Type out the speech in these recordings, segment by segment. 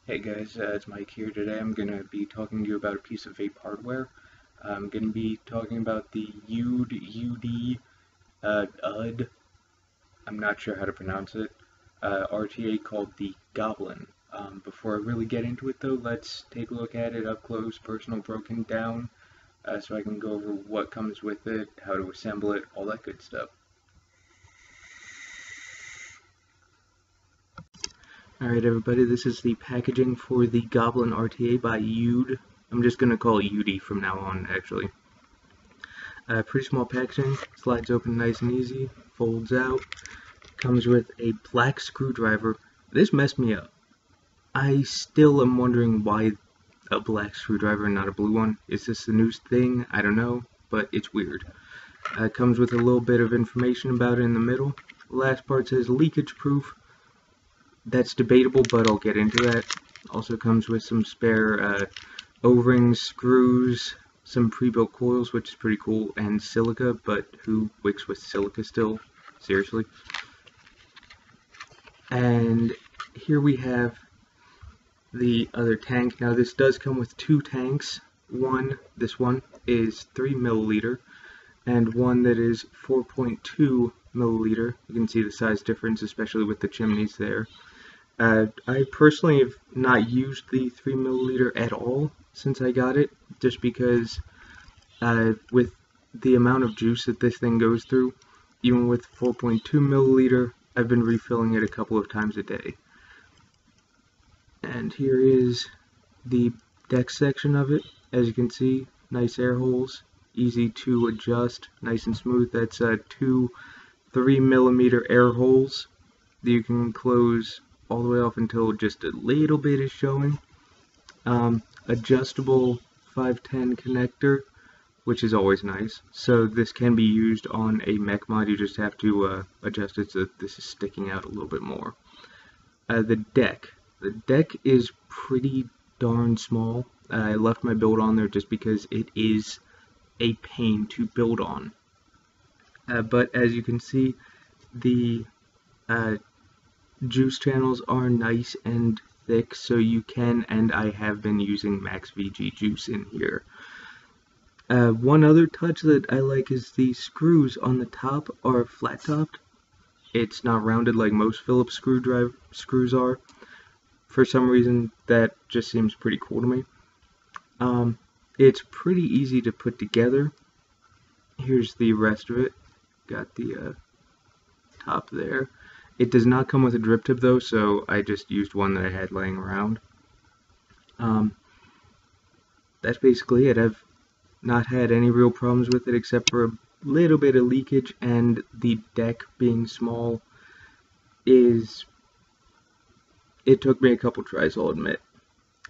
Hey guys, it's Mike here. Today I'm going to be talking to you about a piece of vape hardware. I'm going to be talking about the Youde, UD, I'm not sure how to pronounce it, RTA called the Goblin. Before I really get into it though, let's take a look at it up close, personal, broken down, so I can go over what comes with it, how to assemble it, all that good stuff. Alright everybody, this is the packaging for the Goblin RTA by Youde. I'm just going to call it Youde from now on, actually. Pretty small packaging, slides open nice and easy, folds out, comes with a black screwdriver. This messed me up. I still am wondering why a black screwdriver and not a blue one. Is this the new thing? I don't know, but it's weird. Comes with a little bit of information about it in the middle. The last part says leakage proof. That's debatable, but I'll get into that. Also comes with some spare O-rings, screws, some pre-built coils, which is pretty cool, and silica, but who wicks with silica still? Seriously. And here we have the other tank. Now this does come with two tanks. This one is 3 milliliter, and one that is 4.2 milliliter. You can see the size difference, especially with the chimneys there. I personally have not used the 3 milliliter at all since I got it, just because with the amount of juice that this thing goes through, even with 4.2 milliliter, I've been refilling it a couple of times a day. And here is the deck section of it. As you can see, nice air holes, easy to adjust, nice and smooth. That's two 3 millimeter air holes that you can close all the way off until just a little bit is showing. Adjustable 510 connector, which is always nice. So this can be used on a mech mod. You just have to adjust it so that this is sticking out a little bit more. The deck is pretty darn small. I left my build on there just because it is a pain to build on. But as you can see, the juice channels are nice and thick, so you can, and I have been using Max VG juice in here. One other touch that I like is the screws on the top are flat topped. It's not rounded like most Phillips screws are. For some reason, that just seems pretty cool to me. It's pretty easy to put together. Here's the rest of it. Got the top there. It does not come with a drip tip though, so I just used one that I had laying around. That's basically it. I've not had any real problems with it except for a little bit of leakage, and the deck being small it took me a couple tries, I'll admit.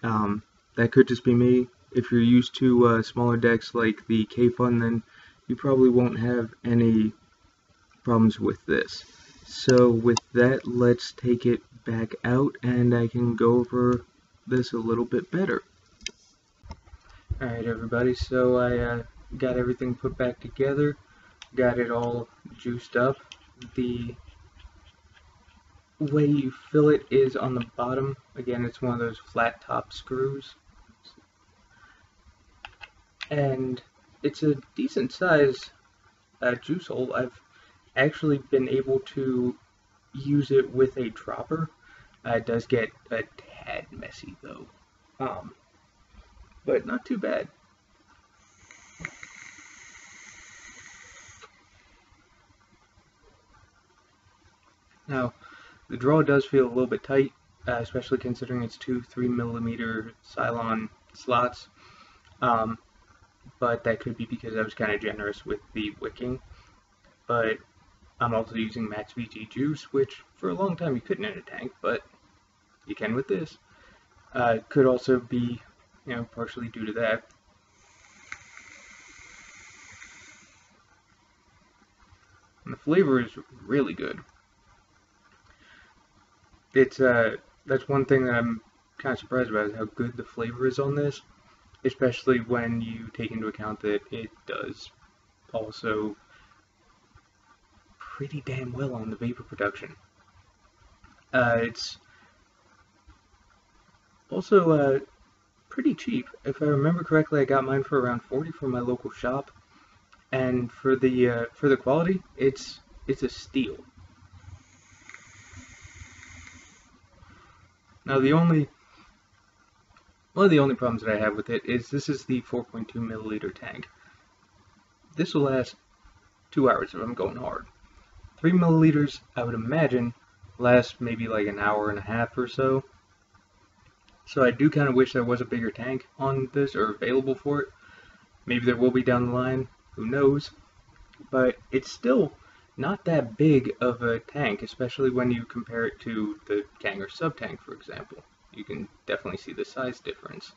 That could just be me. If you're used to smaller decks like the K-Fun, then you probably won't have any problems with this. So with that, let's take it back out and I can go over this a little bit better. Alright everybody, so I got everything put back together, got it all juiced up. The way you fill it is on the bottom. Again, it's one of those flat top screws. And it's a decent size juice hole. I've actually been able to use it with a dropper. It does get a tad messy though, but not too bad. Now, the draw does feel a little bit tight, especially considering it's two 3 millimeter Cylon slots, but that could be because I was kind of generous with the wicking. But I'm also using Max VG juice, which for a long time you couldn't in a tank, but you can with this. Could also be, partially due to that. And the flavor is really good. It's that's one thing that I'm kind of surprised about, is how good the flavor is on this, especially when you take into account that it does also pretty damn well on the vapor production. It's Also, pretty cheap. If I remember correctly, I got mine for around 40 from my local shop, and for the quality, it's a steal. Now one of the only problems that I have with it is this is the 4.2 milliliter tank. This will last 2 hours if I'm going hard. 3 milliliters, I would imagine, lasts maybe like an hour and a half or so. So I do kind of wish there was a bigger tank on this or available for it. Maybe there will be down the line, who knows. But it's still not that big of a tank, especially when you compare it to the Kanger sub-tank, for example. You can definitely see the size difference.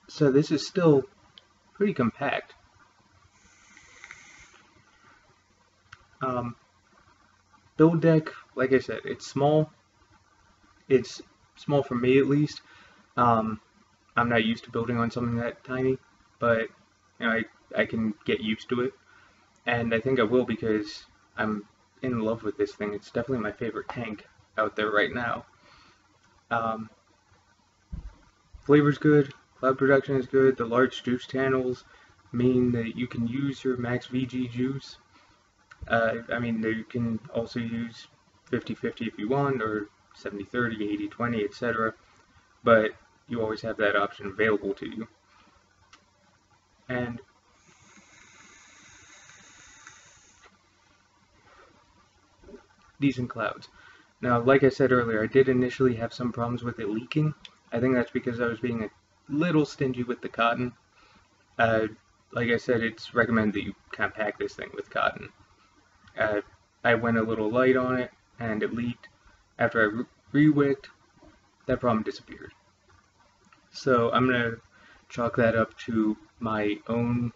So this is still pretty compact. Build deck, like I said, it's small. It's small for me at least. I'm not used to building on something that tiny, but you know, I can get used to it. And I think I will because I'm in love with this thing. It's definitely my favorite tank out there right now. Flavor's good, cloud production is good, the large juice channels mean that you can use your max VG juice. I mean, you can also use 50-50 if you want, or 70-30, 80-20, etc. But you always have that option available to you. And decent clouds. Now, like I said earlier, I did initially have some problems with it leaking. I think that's because I was being a little stingy with the cotton. Like I said, it's recommended that you kind of pack this thing with cotton. I went a little light on it, and it leaked. After I re-wicked, that problem disappeared. So I'm going to chalk that up to my own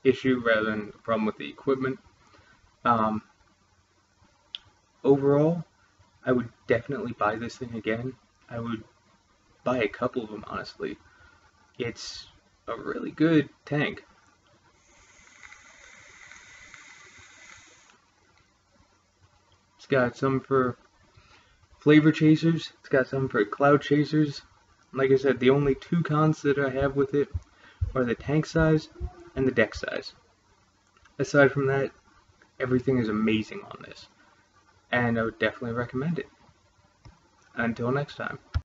issue rather than a problem with the equipment. Overall, I would definitely buy this thing again. I would buy a couple of them, honestly. It's a really good tank. It's got some for flavor chasers, it's got some for cloud chasers. Like I said, the only two cons that I have with it are the tank size and the deck size. Aside from that, everything is amazing on this, and I would definitely recommend it. Until next time.